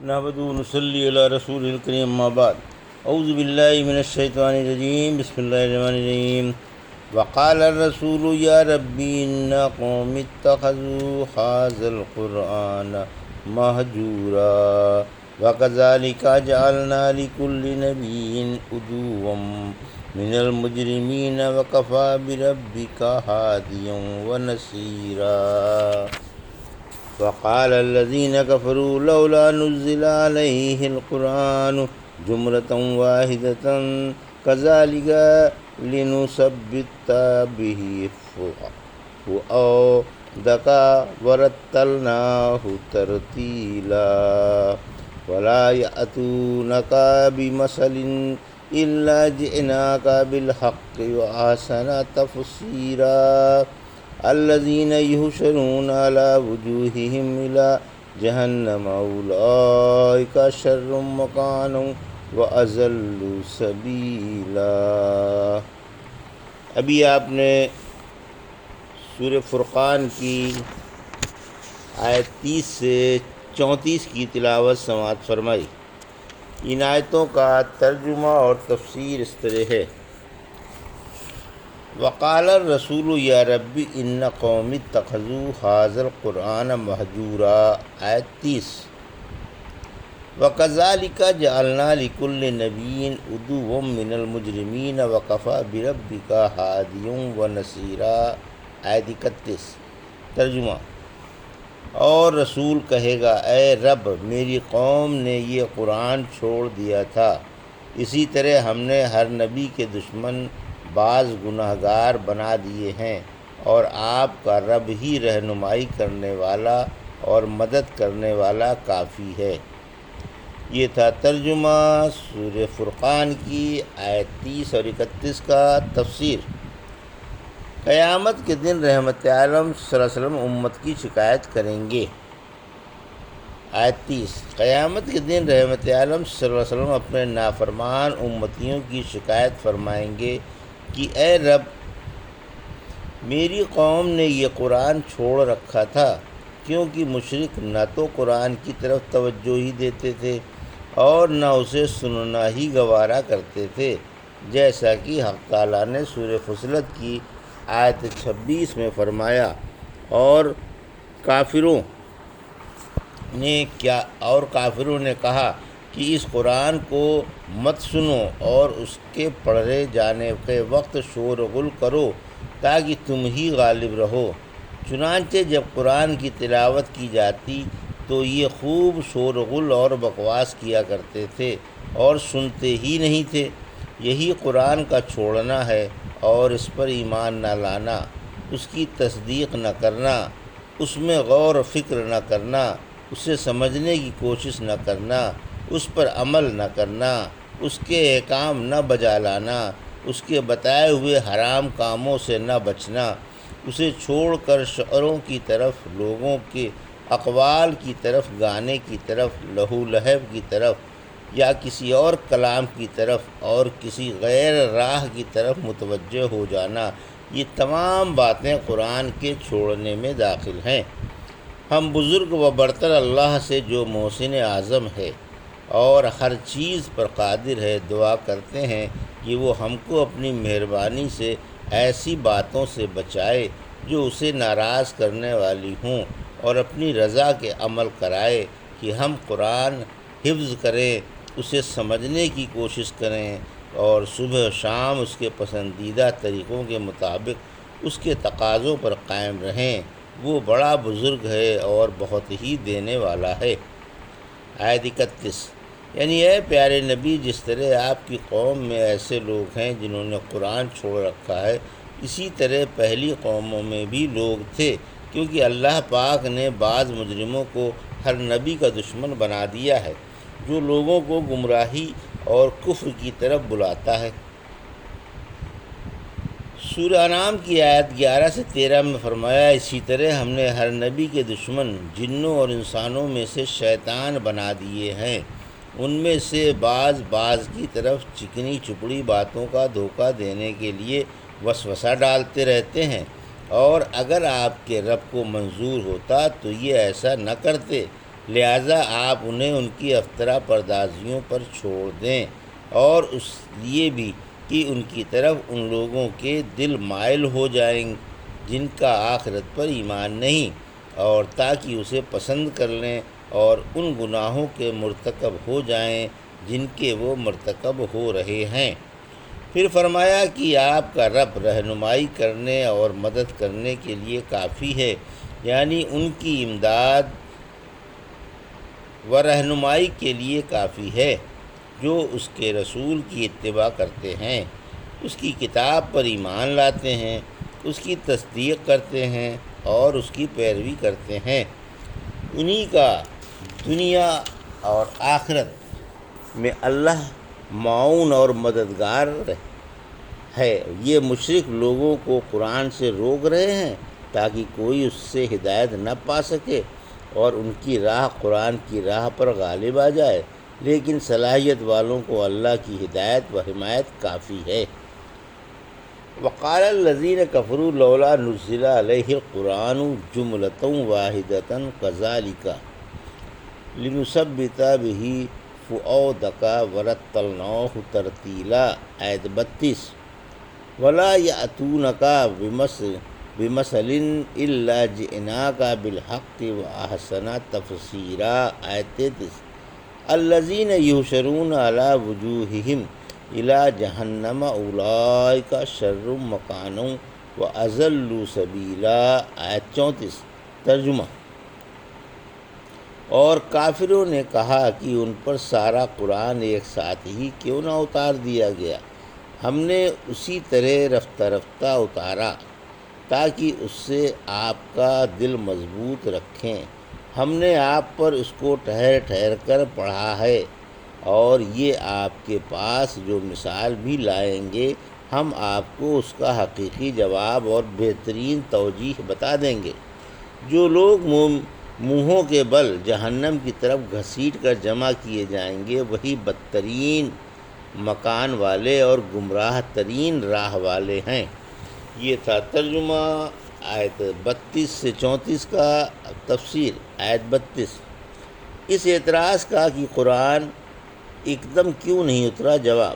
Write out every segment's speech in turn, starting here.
نحمد نصلی علی رسول الکریم اما بعد اعوذ باللہ من الشیطان الرجیم بسم اللہ الرحمن الرحیم وقال الرسول یا ربی ان قوم اتخذوا هذا القرآن مہجورا وکذالک جعلنا لکل نبی عدوا من المجرمین وکفى بربک ہادیا ونصیرا وقال الذين كفروا لولا نزل عليه القرآن جملة واحدة كذلك لنثبت به فؤادك ورتلناه ترتيلا ولا يأتونك بمثل إلا جئناك بالحق وأحسن تفسيرا الذين يحشرون على وجوههم إلى جهنم أولئك شر مكانا وأضل سبيلا۔ ابھی آپ نے سورہ فرقان کی آیت 30 سے 34 کی تلاوت سماعت فرمائی۔ ان آیتوں کا ترجمہ اور تفسیر اس طرح ہے: وقال الرسول یا ربی ان قوم اتخذوا هذا القرآن مہجورا، آیت 30۔ وکذالک جعلنا لکل نبی عدوا من المجرمین وکفى بربک ہادیا ونصیرا، آیت 31۔ ترجمہ: اور رسول کہے گا اے رب میری قوم نے یہ قرآن چھوڑ دیا تھا، اسی طرح ہم نے ہر نبی کے دشمن بعض گناہگار بنا دیے ہیں، اور آپ کا رب ہی رہنمائی کرنے والا اور مدد کرنے والا کافی ہے۔ یہ تھا ترجمہ سورہ فرقان کی آیت 30 اور 31 کا تفسیر۔ قیامت کے دن رحمت عالم صلی اللہ علیہ وسلم امت کی شکایت کریں گے۔ آیت 30۔ قیامت کے دن رحمت عالم صلی اللہ علیہ وسلم اپنے نافرمان امتیوں کی شکایت فرمائیں گے کہ اے رب میری قوم نے یہ قرآن چھوڑ رکھا تھا، کیونکہ مشرک نہ تو قرآن کی طرف توجہ ہی دیتے تھے اور نہ اسے سننا ہی گوارا کرتے تھے، جیسا کہ حق تعالیٰ نے سورہ فصلت کی آیت 26 میں فرمایا، اور کافروں نے کہا کہ اس قرآن کو مت سنو اور اس کے پڑھے جانے کے وقت شور و غل کرو تاکہ تم ہی غالب رہو۔ چنانچہ جب قرآن کی تلاوت کی جاتی تو یہ خوب شور و غل اور بکواس کیا کرتے تھے اور سنتے ہی نہیں تھے۔ یہی قرآن کا چھوڑنا ہے اور اس پر ایمان نہ لانا، اس کی تصدیق نہ کرنا، اس میں غور و فکر نہ کرنا، اسے سمجھنے کی کوشش نہ کرنا، اس پر عمل نہ کرنا، اس کے احکام نہ بجا لانا، اس کے بتائے ہوئے حرام کاموں سے نہ بچنا، اسے چھوڑ کر شعروں کی طرف، لوگوں کے اقوال کی طرف، گانے کی طرف، لہو لہب کی طرف یا کسی اور کلام کی طرف اور کسی غیر راہ کی طرف متوجہ ہو جانا، یہ تمام باتیں قرآن کے چھوڑنے میں داخل ہیں۔ ہم بزرگ و برتر اللہ سے جو محسن اعظم ہے اور ہر چیز پر قادر ہے دعا کرتے ہیں کہ وہ ہم کو اپنی مہربانی سے ایسی باتوں سے بچائے جو اسے ناراض کرنے والی ہوں، اور اپنی رضا کے عمل کرائے کہ ہم قرآن حفظ کریں، اسے سمجھنے کی کوشش کریں اور صبح و شام اس کے پسندیدہ طریقوں کے مطابق اس کے تقاضوں پر قائم رہیں۔ وہ بڑا بزرگ ہے اور بہت ہی دینے والا ہے۔ آیت 31۔ یعنی اے پیارے نبی، جس طرح آپ کی قوم میں ایسے لوگ ہیں جنہوں نے قرآن چھوڑ رکھا ہے، اسی طرح پہلی قوموں میں بھی لوگ تھے، کیونکہ اللہ پاک نے بعض مجرموں کو ہر نبی کا دشمن بنا دیا ہے جو لوگوں کو گمراہی اور کفر کی طرف بلاتا ہے۔ سورہ انعام کی آیت 11 سے 13 میں فرمایا، اسی طرح ہم نے ہر نبی کے دشمن جنوں اور انسانوں میں سے شیطان بنا دیے ہیں، ان میں سے بعض کی طرف چکنی چپڑی باتوں کا دھوکہ دینے کے لیے وسوسہ ڈالتے رہتے ہیں، اور اگر آپ کے رب کو منظور ہوتا تو یہ ایسا نہ کرتے، لہٰذا آپ انہیں ان کی افطرا پردازیوں پر چھوڑ دیں، اور اس لیے بھی کہ ان کی طرف ان لوگوں کے دل مائل ہو جائیں جن کا آخرت پر ایمان نہیں، اور تاکہ اسے پسند کر لیں اور ان گناہوں کے مرتکب ہو جائیں جن کے وہ مرتکب ہو رہے ہیں۔ پھر فرمایا کہ آپ کا رب رہنمائی کرنے اور مدد کرنے کے لیے کافی ہے، یعنی ان کی امداد و رہنمائی کے لیے کافی ہے جو اس کے رسول کی اتباع کرتے ہیں، اس کی کتاب پر ایمان لاتے ہیں، اس کی تصدیق کرتے ہیں اور اس کی پیروی کرتے ہیں۔ انہی کا دنیا اور آخرت میں اللہ معاون اور مددگار ہے۔ یہ مشرک لوگوں کو قرآن سے روک رہے ہیں تاکہ کوئی اس سے ہدایت نہ پا سکے اور ان کی راہ قرآن کی راہ پر غالب آ جائے، لیکن صلاحیت والوں کو اللہ کی ہدایت و حمایت کافی ہے۔ وقال الذین کفروا لولا نزل علیہ القرآن جملۃ واحدۃ کذالک لنثبت بہ فؤادک ورتلناہ ترتیلا، آیت 32۔ ولا یأتونک بمثل الا جئناک بالحق واحسن تفسیرا، آیت 33۔ الذین یحشرون علی وجوہہم الی جہنم اولئک شر مکانا واضل سبیلا، آیت 34۔ ترجمہ: اور کافروں نے کہا کہ ان پر سارا قرآن ایک ساتھ ہی کیوں نہ اتار دیا گیا؟ ہم نے اسی طرح رفتہ رفتہ اتارا تاکہ اس سے آپ کا دل مضبوط رکھیں۔ ہم نے آپ پر اس کو ٹھہر ٹھہر کر پڑھا ہے، اور یہ آپ کے پاس جو مثال بھی لائیں گے ہم آپ کو اس کا حقیقی جواب اور بہترین توجیہ بتا دیں گے۔ جو لوگ منہوں کے بل جہنم کی طرف گھسیٹ کر جمع کیے جائیں گے وہی بدترین مکان والے اور گمراہ ترین راہ والے ہیں۔ یہ تھا ترجمہ آیت 32 سے 34 کا۔ تفسیر آیت 32۔ اس اعتراض کا کہ قرآن ایک دم کیوں نہیں اترا، جواب: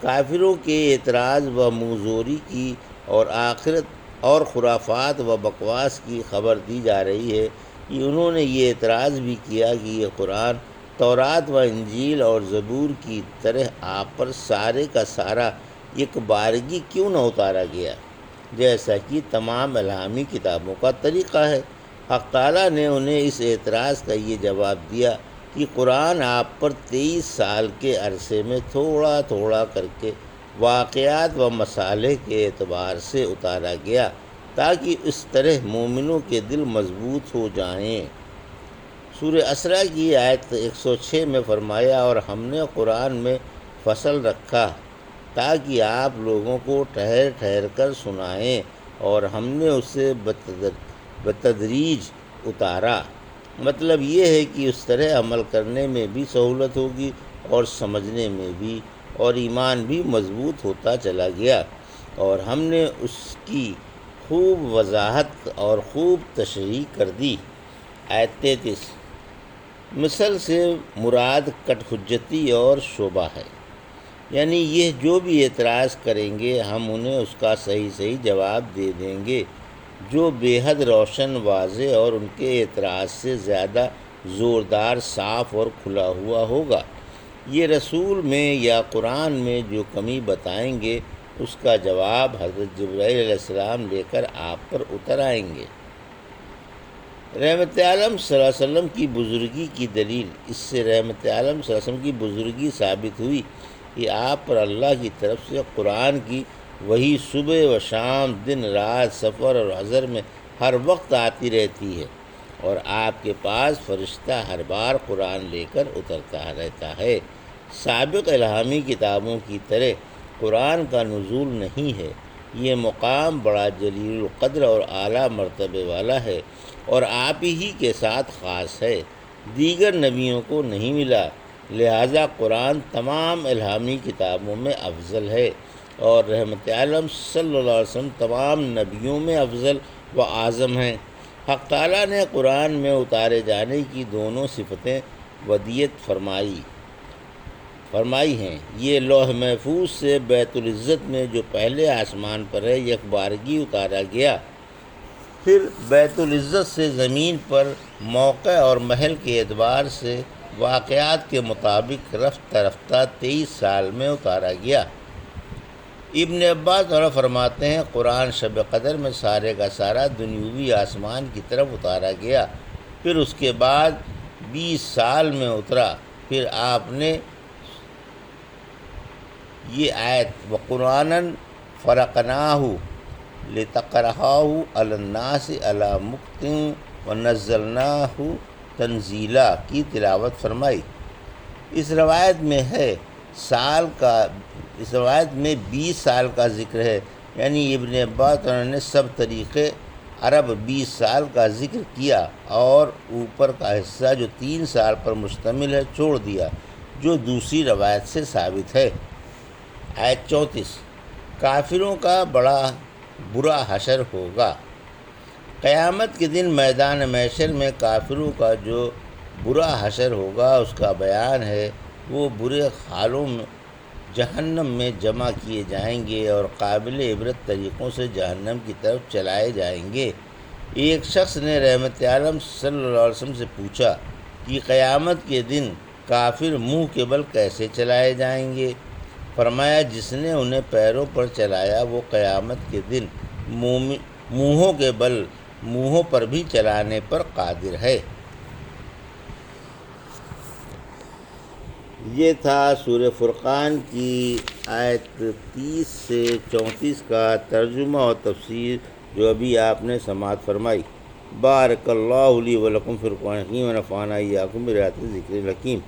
کافروں کے اعتراض و منظوری کی اور آخرت اور خرافات و بکواس کی خبر دی جا رہی ہے کہ انہوں نے یہ اعتراض بھی کیا کہ یہ قرآن تورات و انجیل اور زبور کی طرح آپ پر سارے کا سارا ایک بارگی کیوں نہ اتارا گیا، جیسا کہ تمام الہامی کتابوں کا طریقہ ہے۔ حق تعالیٰ نے انہیں اس اعتراض کا یہ جواب دیا کہ قرآن آپ پر 23 سال کے عرصے میں تھوڑا تھوڑا کر کے واقعات و مصالح کے اعتبار سے اتارا گیا تاکہ اس طرح مومنوں کے دل مضبوط ہو جائیں۔ سورہ اسراء کی آیت 106 میں فرمایا، اور ہم نے قرآن میں فصل رکھا تاکہ آپ لوگوں کو ٹھہر ٹھہر کر سنائیں، اور ہم نے اسے بتدریج اتارا۔ مطلب یہ ہے کہ اس طرح عمل کرنے میں بھی سہولت ہوگی اور سمجھنے میں بھی، اور ایمان بھی مضبوط ہوتا چلا گیا، اور ہم نے اس کی خوب وضاحت اور خوب تشریح کر دی۔ آیت 33۔ مثل سے مراد کٹ حجتی اور شبہ ہے، یعنی یہ جو بھی اعتراض کریں گے ہم انہیں اس کا صحیح جواب دے دیں گے جو بے حد روشن، واضح اور ان کے اعتراض سے زیادہ زوردار، صاف اور کھلا ہوا ہوگا۔ یہ رسول میں یا قرآن میں جو کمی بتائیں گے اس کا جواب حضرت جبرائیل علیہ السلام لے کر آپ پر اتر آئیں گے۔ رحمت عالم صلی اللہ علیہ وسلم کی بزرگی کی دلیل: اس سے رحمت عالم صلی اللہ علیہ وسلم کی بزرگی ثابت ہوئی کہ آپ پر اللہ کی طرف سے قرآن کی وحی صبح و شام، دن رات، سفر اور حضر میں ہر وقت آتی رہتی ہے، اور آپ کے پاس فرشتہ ہر بار قرآن لے کر اترتا رہتا ہے۔ سابق الہامی کتابوں کی طرح قرآن کا نزول نہیں ہے۔ یہ مقام بڑا جلیل القدر اور اعلیٰ مرتبے والا ہے اور آپ ہی کے ساتھ خاص ہے، دیگر نبیوں کو نہیں ملا، لہٰذا قرآن تمام الہامی کتابوں میں افضل ہے، اور رحمت عالم صلی اللہ علیہ وسلم تمام نبیوں میں افضل و اعظم ہیں۔ حق تعالیٰ نے قرآن میں اتارے جانے کی دونوں صفتیں ودیت فرمائی ہیں۔ یہ لوح محفوظ سے بیت العزت میں جو پہلے آسمان پر ہے یکبارگی اتارا گیا، پھر بیت العزت سے زمین پر موقع اور محل کے اعتبار سے واقعات کے مطابق رفتہ رفتہ 23 سال میں اتارا گیا۔ ابن عباس اور فرماتے ہیں قرآن شب قدر میں سارے کا سارا دنیوی آسمان کی طرف اتارا گیا، پھر اس کے بعد 20 سال میں اترا۔ پھر آپ نے یہ آیت وَقُرْآنًا فَرَقْنَاهُ لِتَقْرَأَهُ عَلَى النَّاسِ عَلَى مُكْثٍ وَنَزَّلْنَاهُ تنزیلا کی تلاوت فرمائی۔ اس روایت میں 20 سال کا ذکر ہے، یعنی ابن عباس نے سب طریقے عرب 20 سال کا ذکر کیا اور اوپر کا حصہ جو 3 سال پر مشتمل ہے چھوڑ دیا، جو دوسری روایت سے ثابت ہے۔ آیت 34 کافروں کا بڑا برا حشر ہوگا۔ قیامت کے دن میدان محشر میں کافروں کا جو برا حشر ہوگا اس کا بیان ہے۔ وہ برے حالوں میں جہنم میں جمع کیے جائیں گے اور قابل عبرت طریقوں سے جہنم کی طرف چلائے جائیں گے۔ ایک شخص نے رحمت عالم صلی اللہ علیہ وسلم سے پوچھا کہ قیامت کے دن کافر منہ کے بل کیسے چلائے جائیں گے؟ فرمایا جس نے انہیں پیروں پر چلایا وہ قیامت کے دن منہوں پر بھی چلانے پر قادر ہے۔ یہ تھا سورہ فرقان کی آیت 30 سے 34 کا ترجمہ اور تفسیر جو ابھی آپ نے سماعت فرمائی۔ بارک اللہ لی و لکم فی القرآن الحکیم ونفعنا وإیاکم بآیات الذکر الحکیم۔